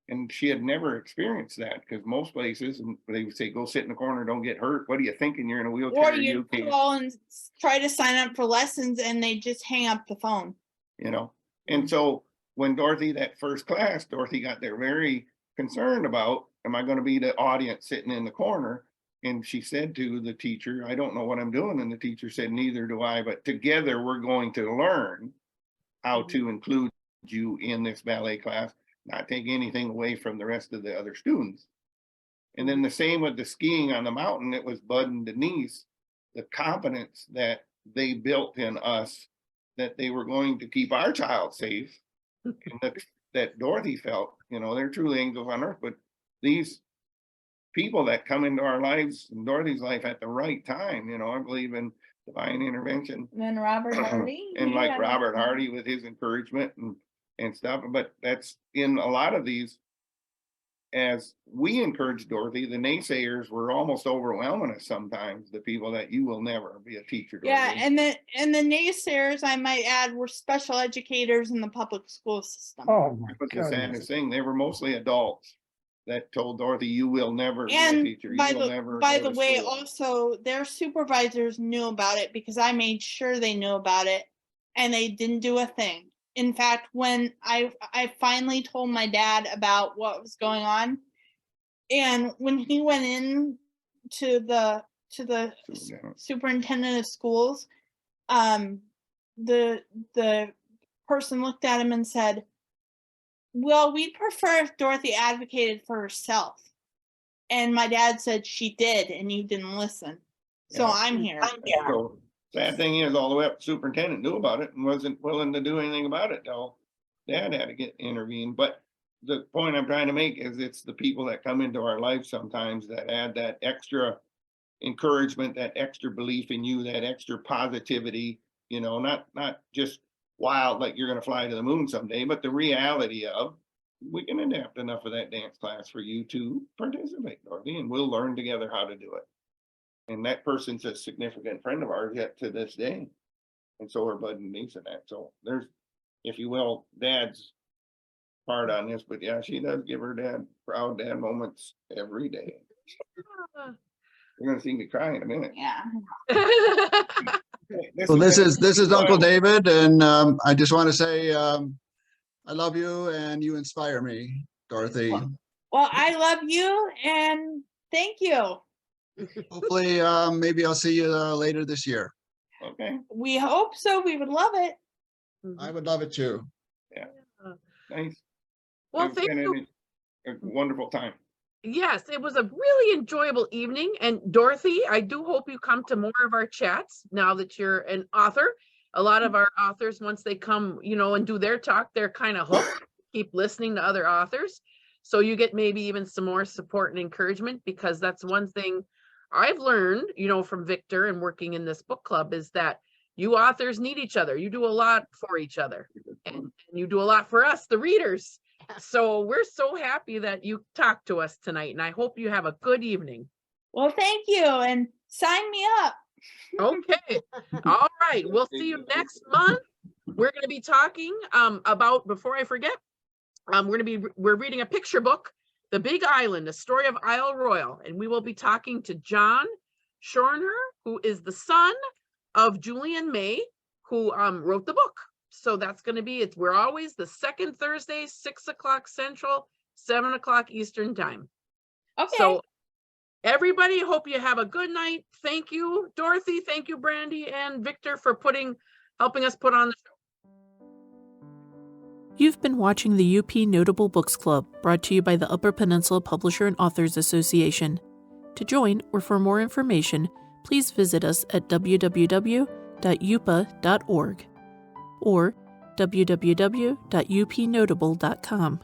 Speaker 6: And she had never experienced that, because most places, and they would say, go sit in the corner, don't get hurt. What are you thinking? You're in a wheelchair.
Speaker 4: Or you call and try to sign up for lessons and they just hang up the phone.
Speaker 6: You know, and so when Dorothy, that first class, Dorothy got there very concerned about, am I going to be the audience sitting in the corner? And she said to the teacher, I don't know what I'm doing. And the teacher said, neither do I, but together we're going to learn how to include you in this ballet class, not take anything away from the rest of the other students. And then the same with the skiing on the mountain. It was Bud and Denise, the confidence that they built in us, that they were going to keep our child safe, and that Dorothy felt, you know, they're truly angels on earth. But these people that come into our lives, in Dorothy's life at the right time, you know, I believe in divine intervention.
Speaker 4: And then Robert Hardy.
Speaker 6: And like Robert Hardy with his encouragement and stuff. But that's in a lot of these, as we encourage Dorothy, the naysayers were almost overwhelming us sometimes, the people that you will never be a teacher, Dorothy.
Speaker 4: Yeah, and the naysayers, I might add, were special educators in the public school system.
Speaker 3: Oh, my
Speaker 6: But the
Speaker 3: goodness.
Speaker 6: saddest thing, they were mostly adults that told Dorothy, you will never be a
Speaker 4: And
Speaker 6: teacher. You
Speaker 4: by
Speaker 6: will never
Speaker 4: by
Speaker 6: go
Speaker 4: the
Speaker 6: to
Speaker 4: way,
Speaker 6: school."
Speaker 4: also their supervisors knew about it because I made sure they knew about it, and they didn't do a thing. In fact, when I finally told my dad about what was going on, and when he went in to the superintendent of schools, the person looked at him and said, well, we'd prefer if Dorothy advocated for herself. And my dad said she did, and you didn't listen. So
Speaker 6: Yeah.
Speaker 4: I'm here.
Speaker 6: So sad thing is, all the way up, the superintendent knew about it and wasn't willing to do anything about it till Dad had to get intervened. But the point I'm trying to make is, it's the people that come into our life sometimes that add that extra encouragement, that extra belief in you, that extra positivity, you know, not just wild, like you're going to fly to the moon someday, but the reality of, we can adapt enough of that dance class for you to participate, Dorothy, and we'll learn together how to do it. And that person's a significant friend of ours yet to this day. And so are Bud and Denise and that. So there's, if you will, Dad's part on this, but yeah, she does give her dad proud dad moments every day. You're gonna see me cry in a minute.
Speaker 4: Yeah.
Speaker 6: Okay,
Speaker 10: Well, this
Speaker 6: been-
Speaker 10: is Uncle David, and I just want to say I love you and you inspire me, Dorothy.
Speaker 4: Well, I love you and thank you.
Speaker 10: Hopefully, maybe I'll see you later this year.
Speaker 6: Okay,
Speaker 4: We hope so. We would love it.
Speaker 10: I would love it too.
Speaker 6: nice.
Speaker 2: Well,
Speaker 6: It's
Speaker 2: thank
Speaker 6: been
Speaker 2: you.
Speaker 6: A wonderful time.
Speaker 2: Yes, it was a really enjoyable evening. And Dorothy, I do hope you come to more of our chats now that you're an author. A lot of our authors, once they come, you know, and do their talk, they're kind of hooked, keep listening to other authors. So you get maybe even some more support and encouragement, because that's one thing I've learned, you know, from Victor and working in this book club, is that you authors need each other. You do a lot for each other, and you do a lot for us, the readers. So we're so happy that you talked to us tonight, and I hope you have a good evening.
Speaker 4: Well, thank you. And sign me up.
Speaker 2: Okay. All right. We'll see you next month. We're going to be talking about, before I forget, we're reading a picture book, The Big Island, A Story of Isle Royal, and we will be talking to John Schorner, who is the son of Julian May, who wrote the book. So that's going to be, we're always the second Thursday, 6 o'clock Central, 7 o'clock Eastern time.
Speaker 4: Okay.
Speaker 2: So everybody, hope you have a good night. Thank you, Dorothy. Thank you, Brandy and Victor, for helping us put on the show.
Speaker 1: You've been watching the UP Notable Books Club, brought to you by the Upper Peninsula Publisher and Authors Association. To join or for more information, please visit us at www.uppa.org or www.upnotable.com.